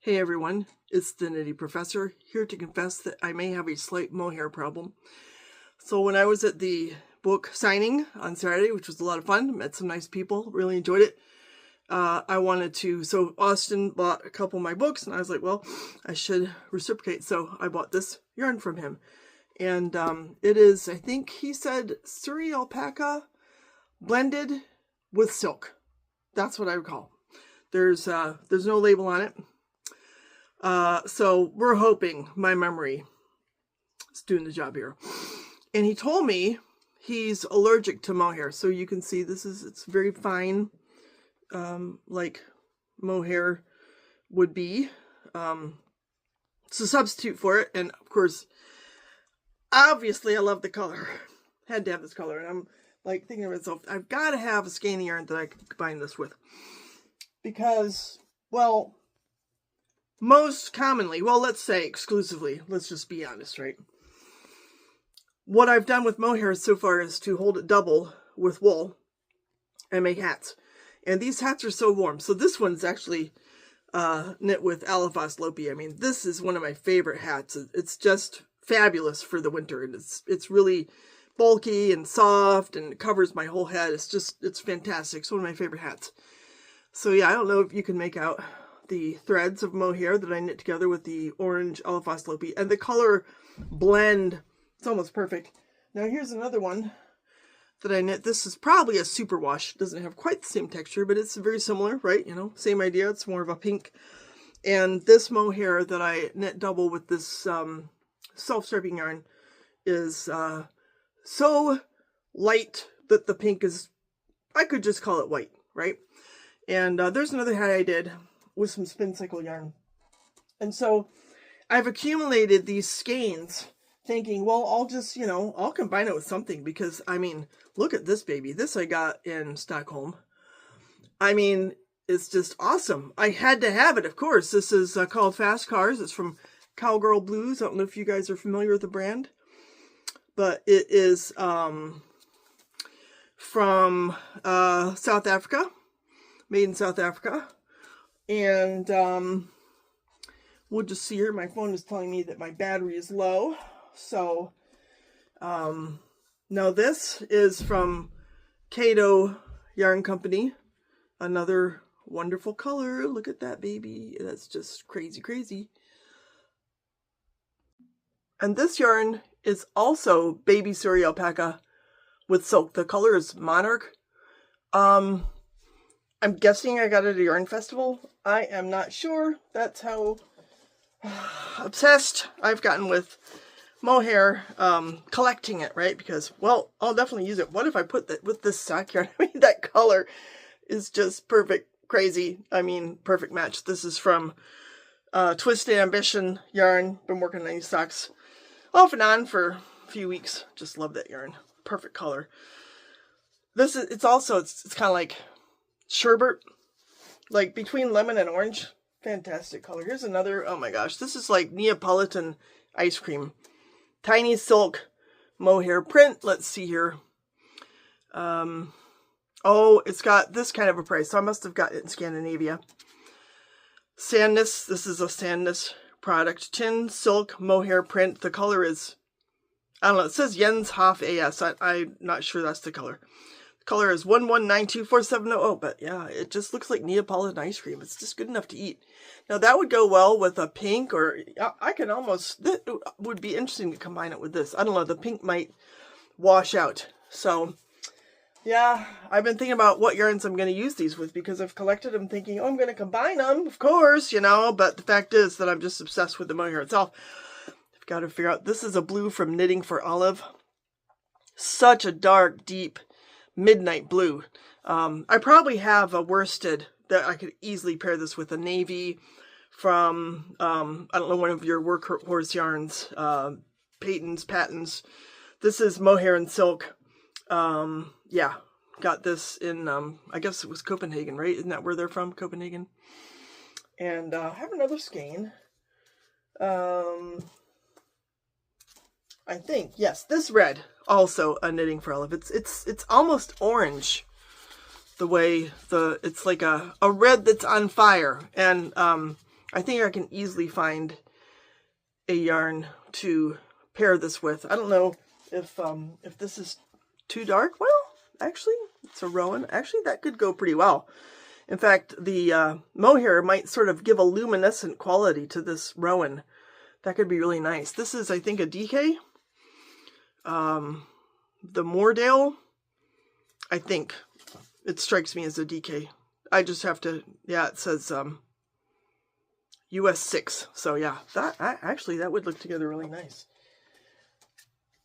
Hey everyone, it's the Nitty Professor, here to confess that I may have a slight mohair problem. So when I was at the book signing on Saturday, which was a lot of fun, met some nice people, really enjoyed it. So Austin bought a couple of my books, and I was like, well, I should reciprocate. So I bought this yarn from him. And it is, I think he said, Surrey alpaca blended with silk. That's what I recall. There's no label on it. So we're hoping my memory is doing the job here. And he told me he's allergic to mohair. So you can see it's very fine, like mohair would be. It's a substitute for it. And of course, obviously I love the color. Had to have this color. And I'm like thinking to myself, I've got to have a skein yarn that I can combine this with. Because, well, most commonly, well, let's say exclusively, let's just be honest, right? What I've done with mohair so far is to hold it double with wool and make hats. And these hats are so warm. So this one's actually knit with Alafas Lopi. I mean, this is one of my favorite hats. It's just fabulous for the winter. And it's really bulky and soft and it covers my whole head. It's fantastic. It's one of my favorite hats. So yeah, I don't know if you can make out the threads of mohair that I knit together with the orange Alafas Lopi, and the color blend, it's almost perfect. Now here's another one that I knit. This is probably a superwash. It doesn't have quite the same texture, but it's very similar, right? You know, same idea. It's more of a pink. And this mohair that I knit double with this self-striping yarn is so light that the pink is, I could just call it white, right? And there's another hat I did with some spin cycle yarn. And so I've accumulated these skeins thinking, well, I'll just, I'll combine it with something because, I mean, look at this baby. This I got in Stockholm. I mean, it's just awesome. I had to have it, of course. This is called Fast Cars. It's from Cowgirl Blues. I don't know if you guys are familiar with the brand, but it is from South Africa, made in South Africa. And we'll just see here. My phone is telling me that my battery is low. So now this is from Kato Yarn Company. Another wonderful color. Look at that baby. That's just crazy, crazy. And this yarn is also baby Surrey alpaca with silk. The color is Monarch. I'm guessing I got it at a yarn festival. I am not sure. That's how obsessed I've gotten with mohair, collecting it, right? Because, well, I'll definitely use it. What if I put that with this sock yarn? I mean, that color is just perfect, crazy. I mean, perfect match. This is from Twisted Ambition yarn. Been working on these socks off and on for a few weeks. Just love that yarn. Perfect color. It's kind of like sherbet, like between lemon and orange. Fantastic color. Here's another. Oh my gosh, this is like Neapolitan ice cream. Tiny silk mohair print. Let's see here. Oh, it's got this kind of a price, so I must have got it in Scandinavia. Sandness. This is a Sandness product. Tin silk mohair print. The color is, I don't know. It says Jens Hoff AS. I'm not sure that's the color. Color is 1192470. But yeah, it just looks like Neapolitan ice cream. It's just good enough to eat. Now that would go well with a pink, or I can almost, that would be interesting to combine it with this. I don't know, the pink might wash out. So yeah, I've been thinking about what yarns I'm going to use these with because I've collected them thinking, oh, I'm going to combine them, of course, but the fact is that I'm just obsessed with the mohair itself. I've got to figure out, this is a blue from Knitting for Olive. Such a dark, deep, midnight blue. I probably have a worsted that I could easily pair this with, a navy from I don't know, one of your workhorse yarns, Patons. This is mohair and silk. Yeah, got this in I guess it was Copenhagen, right? Isn't that where they're from, Copenhagen? And I have another skein. I think, yes, this red, also a Knitting for Olive. It's almost orange, the way it's like a red that's on fire. And I think I can easily find a yarn to pair this with. I don't know if this is too dark. Well, actually, it's a Rowan. Actually, that could go pretty well. In fact, the Mohair might sort of give a luminescent quality to this Rowan. That could be really nice. This is, I think, a DK. The Moordale, I think it strikes me as a DK. I just have to, yeah, it says US 6. So yeah, actually that would look together really nice.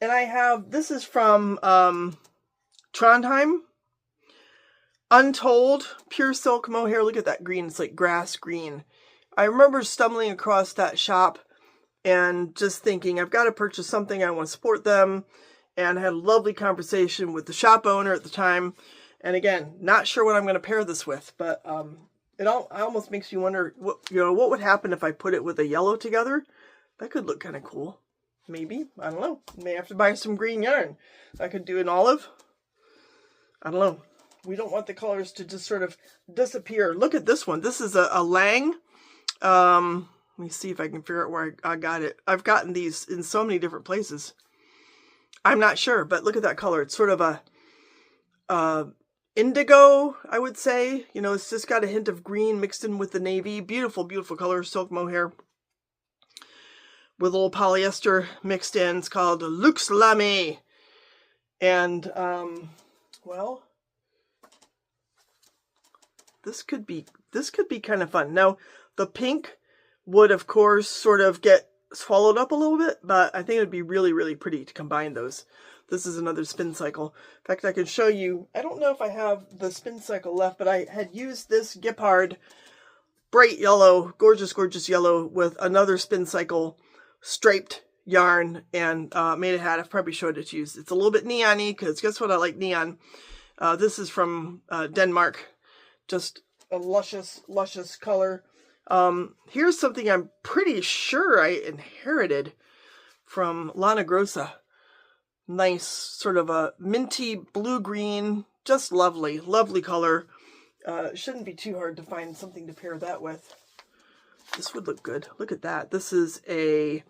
And I have, this is from Trondheim. Untold Pure Silk Mohair. Look at that green. It's like grass green. I remember stumbling across that shop and just thinking, I've got to purchase something. I want to support them. And I had a lovely conversation with the shop owner at the time. And again, not sure what I'm going to pair this with, but it almost makes you wonder, what would happen if I put it with a yellow together? That could look kind of cool. Maybe. I don't know. May have to buy some green yarn. I could do an olive. I don't know. We don't want the colors to just sort of disappear. Look at this one. This is a Lang. Let me see if I can figure out where I got it. I've gotten these in so many different places. I'm not sure, but look at that color. It's sort of a indigo, I would say. You know, it's just got a hint of green mixed in with the navy. Beautiful, beautiful color. Silk Mohair with a little polyester mixed in. It's called Luxe Lamy. And, well, this could be kind of fun. Now, the pink would, of course, sort of get swallowed up a little bit, but I think it would be really, really pretty to combine those. This is another spin cycle. In fact, I can show you, I don't know if I have the spin cycle left, but I had used this Gepard bright yellow, gorgeous, gorgeous yellow with another spin cycle striped yarn and made a hat. I've probably showed it to you. It's a little bit neon-y because guess what? I like neon. This is from Denmark. Just a luscious, luscious color. Here's something I'm pretty sure I inherited from Lana Grossa. Nice, sort of a minty blue-green, just lovely, lovely color. It shouldn't be too hard to find something to pair that with. This would look good. Look at that. This is a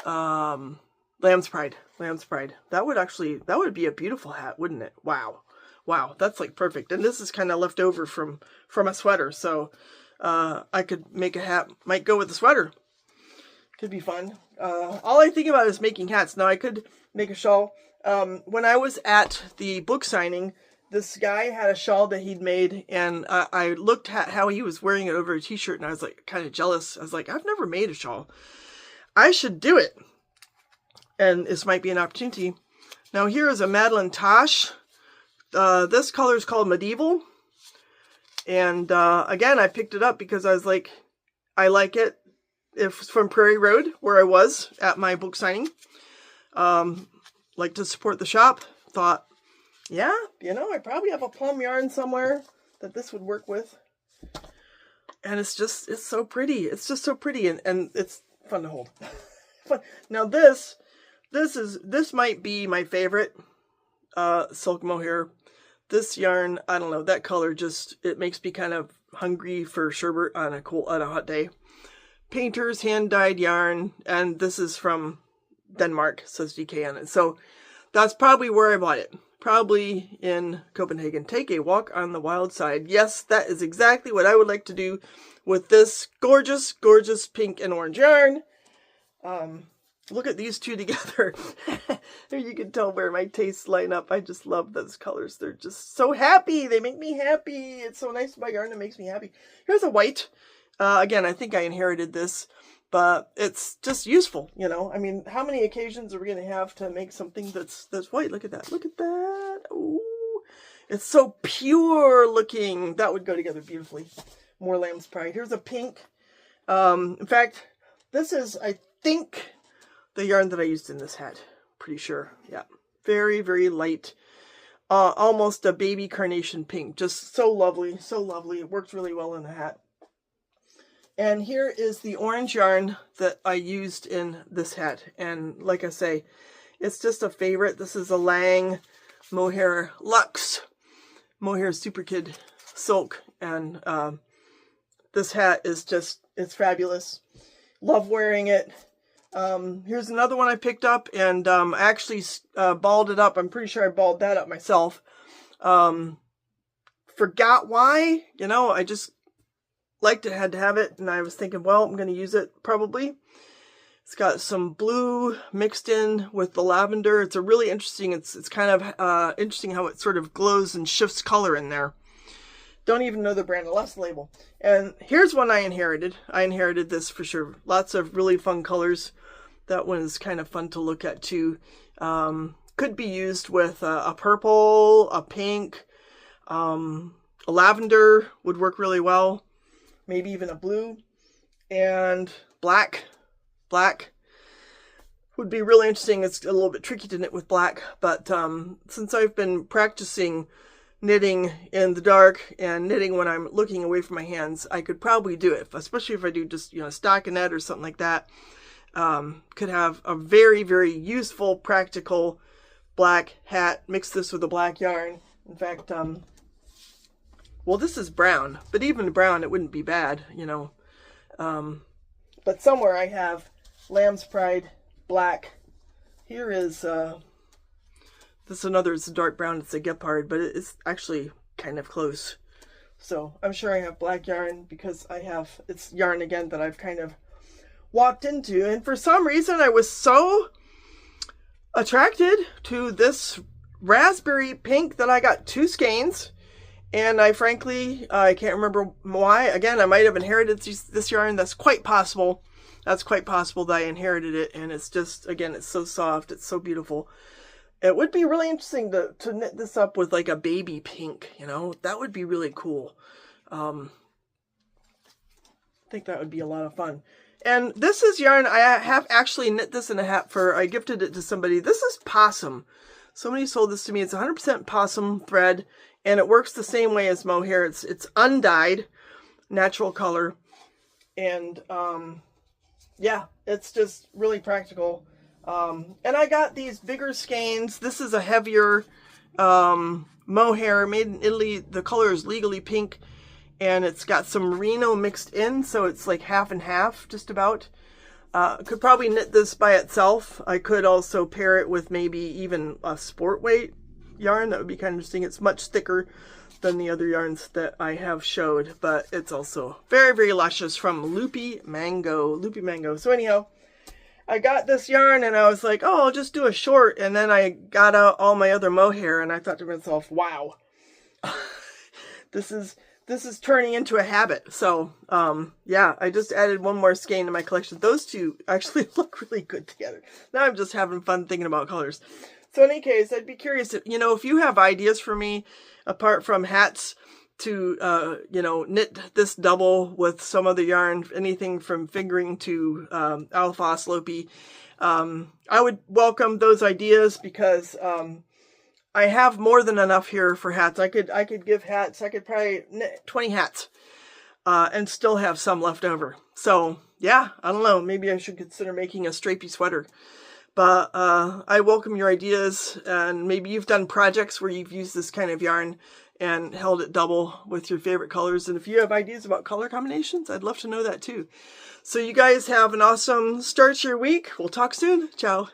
Lamb's Pride. Lamb's Pride. That would be a beautiful hat, wouldn't it? Wow. Wow, that's like perfect. And this is kind of left over from a sweater, so I could make a hat, might go with the sweater. Could be fun. All I think about is making hats. Now, I could make a shawl. When I was at the book signing, this guy had a shawl that he'd made, and I looked at how he was wearing it over a t-shirt, and I was like kind of jealous. I was like, I've never made a shawl. I should do it. And this might be an opportunity. Now, here is a Madeline Tosh. This color is called Medieval. And again, I picked it up because I was like, I like it. It's from Prairie Road, where I was at my book signing. Like to support the shop. Thought, yeah, I probably have a plum yarn somewhere that this would work with. And it's so pretty. It's just so pretty, and it's fun to hold. Now this might be my favorite silk mohair. This yarn, I don't know, that color it makes me kind of hungry for sherbet on a hot day. Painter's hand-dyed yarn, and this is from Denmark, says DK on it. So that's probably where I bought it. Probably in Copenhagen. Take a walk on the wild side. Yes, that is exactly what I would like to do with this gorgeous, gorgeous pink and orange yarn. Look at these two together. You can tell where my tastes line up. I just love those colors. They're just so happy. They make me happy. It's so nice to buy yarn that makes me happy. Here's a white. Again, I think I inherited this, but it's just useful, I mean, how many occasions are we going to have to make something that's white? Look at that. Look at that. Ooh, it's so pure looking. That would go together beautifully. More Lamb's Pride. Here's a pink. In fact, this is, I think, the yarn that I used in this hat. Pretty sure. Yeah. Very, very light. Almost a baby carnation pink. Just so lovely. So lovely. It works really well in the hat. And here is the orange yarn that I used in this hat. And like I say, it's just a favorite. This is a Lang Mohair Luxe Mohair Super Kid Silk. And this hat is just, it's fabulous. Love wearing it. Here's another one I picked up, and I actually balled it up. I'm pretty sure I balled that up myself. Forgot why. You know, I just liked it, had to have it, and I was thinking, well, I'm going to use it probably. It's got some blue mixed in with the lavender. It's a really interesting, it's kind of interesting how it sort of glows and shifts color in there. Don't even know the brand unless the label. And here's one I inherited. I inherited this for sure. Lots of really fun colors. That one is kind of fun to look at too. Could be used with a purple, a pink, a lavender would work really well. Maybe even a blue. And black. Black would be really interesting. It's a little bit tricky to knit with black. But since I've been practicing knitting in the dark and knitting when I'm looking away from my hands, I could probably do it, especially if I do just, you know, stockinette or something like that. Could have a very, very useful, practical black hat. Mix this with a black yarn. In fact, well, this is brown, but even brown, it wouldn't be bad, you know. But somewhere I have Lamb's Pride black. Here is, this is another, it's a dark brown, it's a Gepard, but it's actually kind of close. So I'm sure I have black yarn because I have, it's yarn again that I've kind of walked into. And for some reason I was so attracted to this raspberry pink that I got 2 skeins. And I frankly, I can't remember why. Again, I might have inherited this yarn. That's quite possible. That's quite possible that I inherited it. And it's just, again, it's so soft. It's so beautiful. It would be really interesting to knit this up with like a baby pink, you know. That would be really cool. I think that would be a lot of fun. And this is yarn. I have actually knit this in a hat for, I gifted it to somebody. This is possum. Somebody sold this to me. It's 100% possum thread. And it works the same way as mohair. It's undyed, natural color. And yeah, it's just really practical. And I got these bigger skeins. This is a heavier mohair made in Italy. The color is legally pink. And it's got some merino mixed in. So it's like half and half, just about. Could probably knit this by itself. I could also pair it with maybe even a sport weight yarn. That would be kind of interesting. It's much thicker than the other yarns that I have showed, but it's also very, very luscious from Loopy Mango. So anyhow, I got this yarn and I was like, oh, I'll just do a short. And then I got out all my other mohair and I thought to myself, wow, this is turning into a habit. So yeah, I just added one more skein to my collection. Those two actually look really good together. Now I'm just having fun thinking about colors. So in any case, I'd be curious, you know, if you have ideas for me, apart from hats, to, you know, knit this double with some other yarn, anything from fingering to Alphos Lopi. I would welcome those ideas because I have more than enough here for hats. I could give hats, I could probably knit 20 hats and still have some left over. So yeah, I don't know, maybe I should consider making a stripy sweater. But I welcome your ideas, and maybe you've done projects where you've used this kind of yarn and held it double with your favorite colors. And if you have ideas about color combinations, I'd love to know that too. So you guys have an awesome start to your week. We'll talk soon. Ciao.